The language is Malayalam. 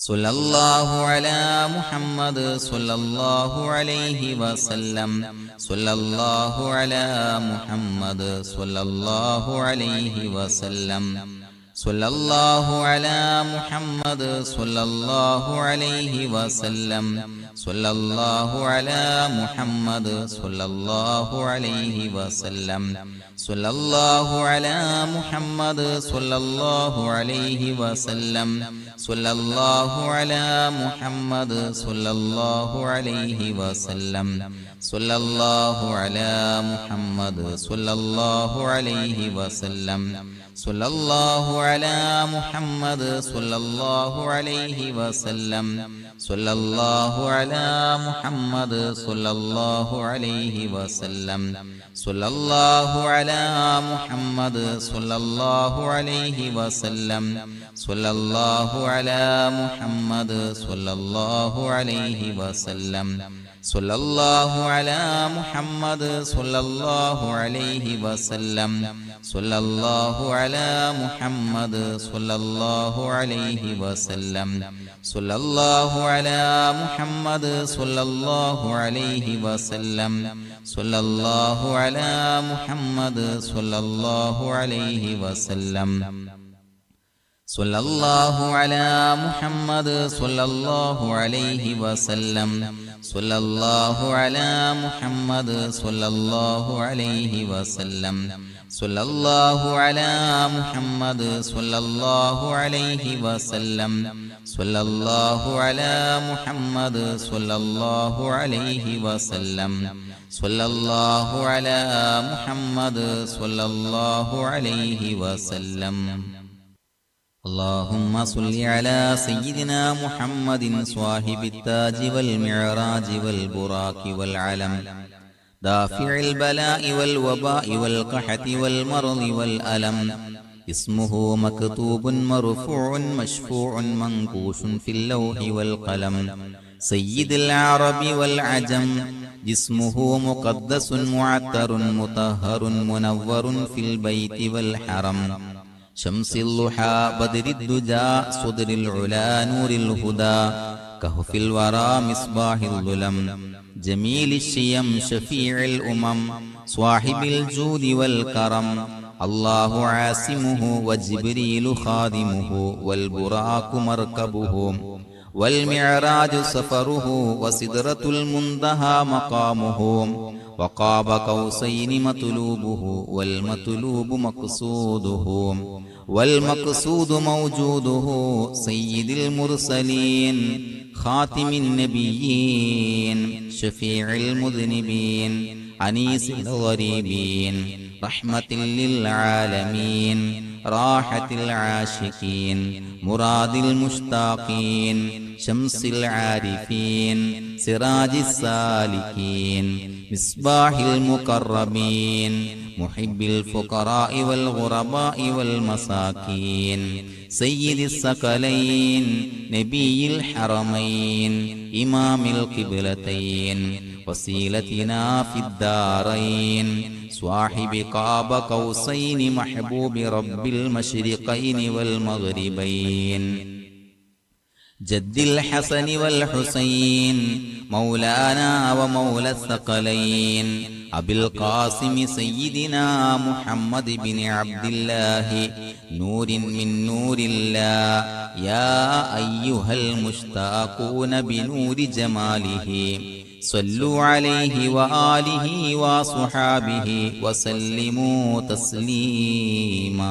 സല്ലല്ലാഹു അലാ മുഹമ്മദ് സല്ലല്ലാഹു അലൈഹി വസല്ലം സല്ലല്ലാഹു അലാ മുഹമ്മദ് സല്ലല്ലാഹു അലൈഹി വസല്ലം സല്ലല്ലാഹു അലാ മുഹമ്മദ് സല്ലല്ലാഹു അലൈഹി വസല്ലം സല്ലല്ലാഹു അലാ മുഹമ്മദ് സല്ലല്ലാഹു അലൈഹി വസല്ലം സല്ലല്ലാഹു അലാ മുഹമ്മദ് സല്ലല്ലാഹു അലൈഹി വസല്ലം സല്ലല്ലാഹു അലാ മുഹമ്മദ് സല്ലല്ലാഹു അലൈഹി വസല്ലം സല്ലല്ലാഹു അലാ മുഹമ്മദ് സല്ലല്ലാഹു അലൈഹി വസല്ലം സല്ലല്ലാഹു അലാ മുഹമ്മദ് സല്ലല്ലാഹു അലൈഹി വസല്ലം സല്ലല്ലാഹു അലാ മുഹമ്മദ് സല്ലല്ലാഹു അലൈഹി വസല്ലം സല്ലല്ലാഹു അലാ മുഹമ്മദ് സല്ലല്ലാഹു അലൈഹി വസല്ലം സല്ലല്ലാഹു അലാ മുഹമ്മദ് സല്ലല്ലാഹു അലൈഹി വസല്ലം സല്ലല്ലാഹു അലാ മുഹമ്മദ് സല്ലല്ലാഹു അലൈഹി വസല്ലം സല്ലല്ലാഹു അലാ മുഹമ്മദ് സല്ലല്ലാഹു അലൈഹി വസല്ലം സല്ലല്ലാഹു അലാ മുഹമ്മദ് സല്ലല്ലാഹു അലൈഹി വസല്ലം സല്ലല്ലാഹു അലാ മുഹമ്മദ് സല്ലല്ലാഹു അലൈഹി വസല്ലം സല്ലല്ലാഹു അലാ മുഹമ്മദ് സല്ലല്ലാഹു അലൈഹി വസല്ലം സല്ലല്ലാഹു അലാ മുഹമ്മദ് സല്ലല്ലാഹു അലൈഹി വസല്ലം സല്ലല്ലാഹു അലാ മുഹമ്മദ് സല്ലല്ലാഹു അലൈഹി വസല്ലം സല്ലല്ലാഹു അലാ മുഹമ്മദ് സല്ലല്ലാഹു അലൈഹി വസല്ലം സല്ലല്ലാഹു അലാ മുഹമ്മദ് സല്ലല്ലാഹു അലൈഹി വസല്ലം اللهم صل على سيدنا محمد صاحب التاج والمعراج والبراق والعلم دافع البلاء والوباء والقحط والمرض والألم اسمه مكتوب مرفوع مشفوع منقوش في اللوح والقلم سيد العرب والعجم جسمه مقدس معطر مطهر منور في البيت والحرم شمس الضحى بدر الدجى صدر العلا نور الهدى كهف الورى مصباح الظلم جميل الشيم شفيع الأمم صاحب الجود والكرم الله عاصمه وجبريل خادمه والبراق مركبه والمعراج سفره وسدرة المنتهى مقامه وقاب قوسين مطلوبه والمطلوب مقصوده والمقصود موجوده سيد المرسلين خاتم النبيين شفيع المذنبين أنيس الغريبين رحمة للعالمين راحة العاشقين مراد المشتاقين شمس العارفين سراج السالكين مصباح المقربين محب الفقراء والغرباء والمساكين سيد الثقلين نبي الحرمين إمام القبلتين وسيلتنا في الدارين صاحب قاب قوسين محبوب رب المشرقين والمغربين جد الحسن والحسين مولانا ومولى الثقلين أبي القاسم سيدنا محمد بن عبد الله نور من نور الله يا أيها المشتاقون بنور جماله صلوا عليه وآله وصحابه وسلموا تسليما